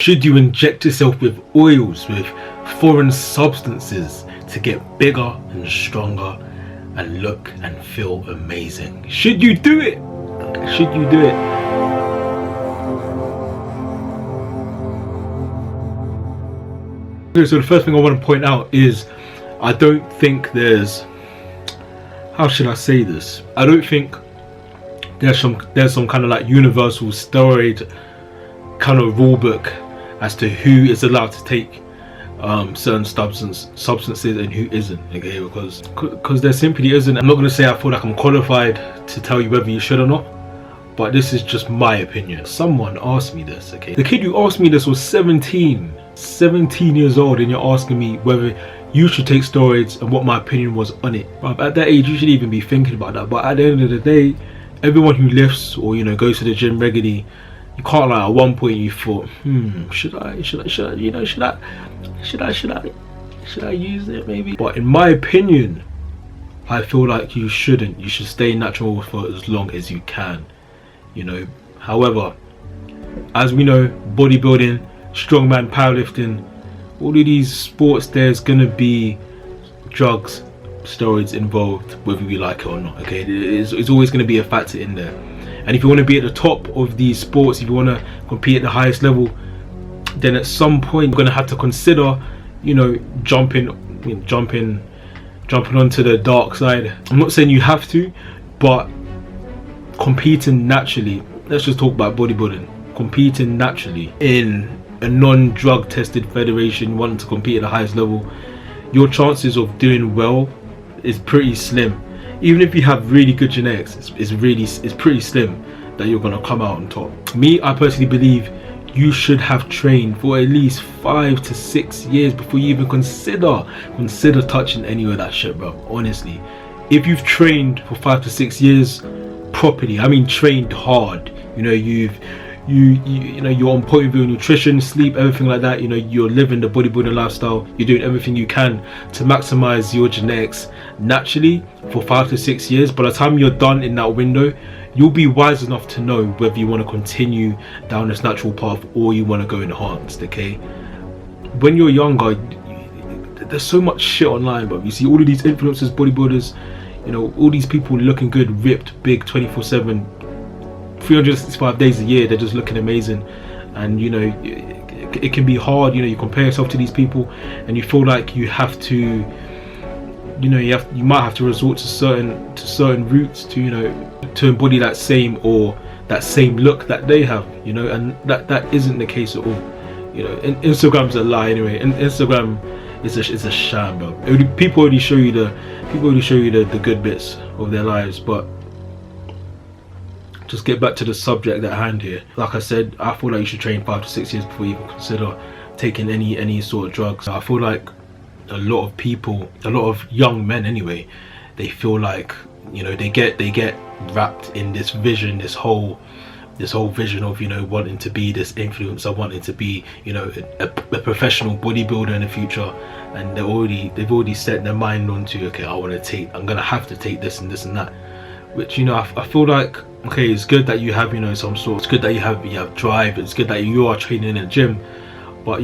Should you inject yourself with oils, with foreign substances to get bigger and stronger and look and feel amazing? Should you do it? Should you do it? Okay, so the first thing I want to point out is I don't think there's, how should I say this? I don't think there's some kind of like universal steroid kind of rule book as to who is allowed to take certain substances and who isn't, okay? Because there simply isn't. I'm not going to say I feel like I'm qualified to tell you whether you should or not, but this is just my opinion. Someone asked me this, okay? The kid who asked me this was 17 years old, and you're asking me whether you should take steroids and what my opinion was on it. At that age, you should even be thinking about that. But at the end of the day, everyone who lifts or goes to the gym regularly, you can't like at one point you thought, should I use it maybe? But in my opinion, I feel like you shouldn't. You should stay natural for as long as you can. However, as we know, bodybuilding, strongman, powerlifting, all of these sports, there's gonna be drugs, steroids involved, whether we like it or not. Okay, it's always gonna be a factor in there. And if you want to be at the top of these sports, if you want to compete at the highest level, then at some point you're going to have to consider, jumping onto the dark side. I'm not saying you have to, but competing naturally. Let's just talk about bodybuilding. Competing naturally in a non-drug tested federation, wanting to compete at the highest level, your chances of doing well is pretty slim. Even if you have really good genetics, it's pretty slim that you're gonna come out on top. Me, I personally believe you should have trained for at least 5 to 6 years before you even consider touching any of that shit, bro. Honestly, if you've trained for 5 to 6 years properly, I mean trained hard, you're on point with your nutrition, sleep, everything like that. You're living the bodybuilding lifestyle. You're doing everything you can to maximize your genetics naturally for 5 to 6 years. By the time you're done in that window, you'll be wise enough to know whether you want to continue down this natural path or you want to go enhanced. Okay, when you're younger, there's so much shit online, but you see all of these influencers, bodybuilders, all these people looking good, ripped, big, 24/7. 365 days a year, they're just looking amazing. And it can be hard. You compare yourself to these people and you feel like you have to, you might have to resort to certain routes to embody that same look that they have, and that isn't the case at all. Instagram's a lie anyway, and Instagram is a sham, bro. People already show you the good bits of their lives, but just get back to the subject at hand here. Like I said, I feel like you should train 5 to 6 years before you even consider taking any sort of drugs. I feel like a lot of people, a lot of young men anyway, they feel like they get wrapped in this vision, this whole vision of wanting to be this influencer, wanting to be a professional bodybuilder in the future, and they've already set their mind onto, okay, I'm gonna have to take this and this and that, which I feel like, okay, it's good that you have some sort, it's good that you have drive, it's good that you are training in a gym, but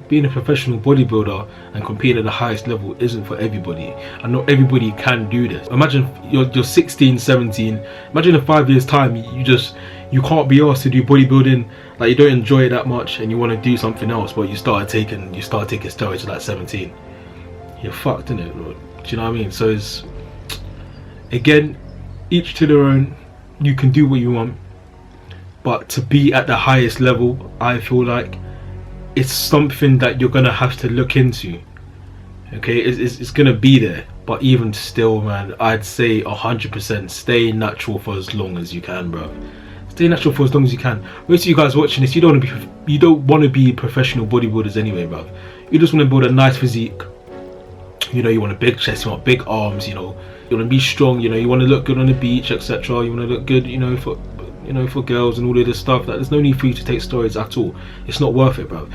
being a professional bodybuilder and competing at the highest level isn't for everybody, and not everybody can do this. Imagine you're 16, 17, imagine in 5 years time you can't be asked to do bodybuilding, like you don't enjoy it that much and you want to do something else, but you start taking steroids at like 17. You're fucked, innit? Do you know what I mean? So it's, again, each to their own. You can do what you want, but to be at the highest level, I feel like it's something that you're gonna have to look into. Okay, it's gonna be there, but even still, man, I'd say 100% stay natural for as long as you can, bro. Stay natural for as long as you can. Most of you guys watching this, you don't want to be professional bodybuilders anyway, bro. You just want to build a nice physique. You want a big chest, you want big arms, you want to be strong, you want to look good on the beach, etc. You want to look good, for girls and all of this stuff. That there's no need for you to take steroids at all. It's not worth it, bro.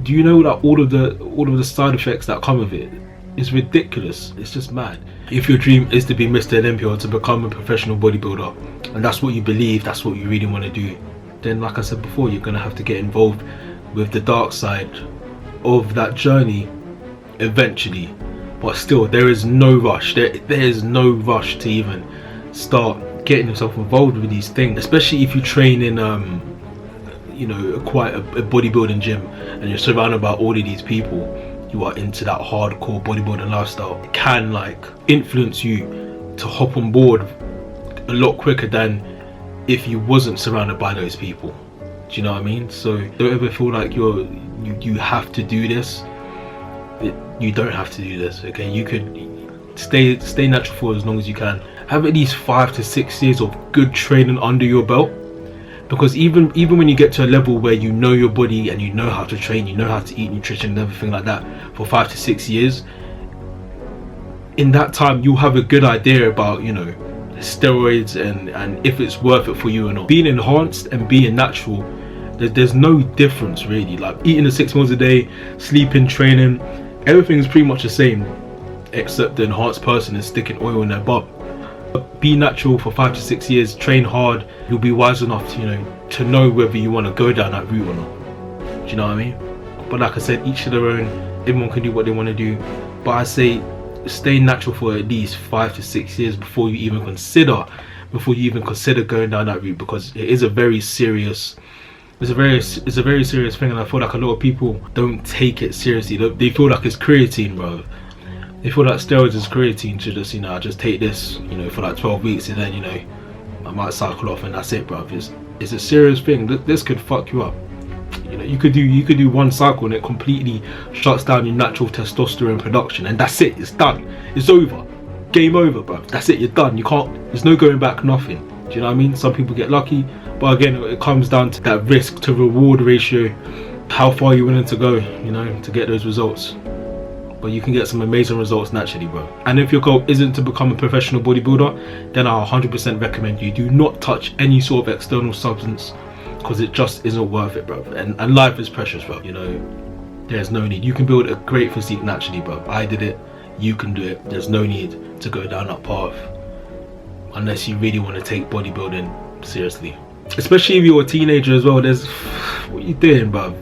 Do you know that all of the side effects that come with it is ridiculous? It's just mad. If your dream is to be Mr. Olympia or to become a professional bodybuilder, and that's what you believe, that's what you really want to do, then like I said before, you're gonna have to get involved with the dark side of that journey eventually. But still, there is no rush. There is no rush to even start getting yourself involved with these things, especially if you train in you know, quite a bodybuilding gym, and you're surrounded by all of these people who are into that hardcore bodybuilding lifestyle. It can like influence you to hop on board a lot quicker than if you wasn't surrounded by those people. Do you know what I mean? So don't ever feel like you have to do this. You don't have to do this, okay? You could stay natural for as long as you can. Have at least 5 to 6 years of good training under your belt, because even when you get to a level where you know your body and you know how to train, you know how to eat, nutrition and everything like that, for 5 to 6 years, in that time you'll have a good idea about, you know, steroids and if it's worth it for you or not. Being enhanced and being natural, there's no difference really. Like eating the 6 meals a day, sleeping, training, everything is pretty much the same, except the enhanced person is sticking oil in their butt. Be natural for 5 to 6 years, train hard, you'll be wise enough to, you know, to know whether you want to go down that route or not. Do you know what I mean? But like I said, each to their own, everyone can do what they want to do. But I say stay natural for at least 5 to 6 years before you even consider going down that route, because it is a very serious it's a very serious thing, and I feel like a lot of people don't take it seriously. They feel like it's creatine, bro. They feel like steroids is creatine, to just, you know, I just take this, you know, for like 12 weeks and then, you know, I might cycle off and that's it, bro. It's a serious thing. This could fuck you up. You know, you could do one cycle and it completely shuts down your natural testosterone production, and that's it. It's done. It's over. Game over, bro. That's it. You're done. You can't. There's no going back. Nothing. Do you know what I mean? Some people get lucky, but again, it comes down to that risk to reward ratio. How far you're willing to go, you know, to get those results. But you can get some amazing results naturally, bro. And if your goal isn't to become a professional bodybuilder, then I 100% recommend you do not touch any sort of external substance, because it just isn't worth it, bro. And life is precious, bro. You know, there's no need. You can build a great physique naturally, bro. I did it. You can do it. There's no need to go down that path unless you really want to take bodybuilding seriously. Especially if you're a teenager as well. What are you doing, bro?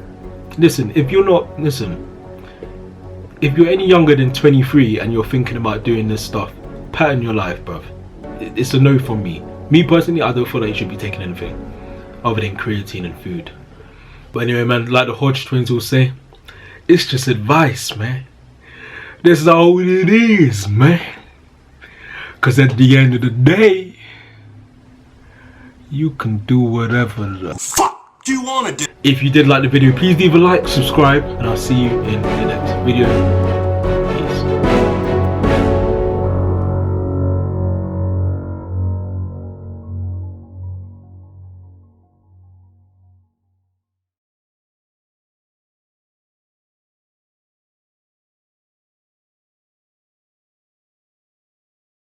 Listen, if you're any younger than 23 and you're thinking about doing this stuff, pattern your life, bruv. It's a no from me. Me personally, I don't feel like you should be taking anything other than creatine and food. But anyway, man, like the Hodge twins will say, it's just advice, man. This is all it is, man. Because at the end of the day, you can do whatever the fuck you want to do. If you did like the video, please leave a like, subscribe, and I'll see you in the next video.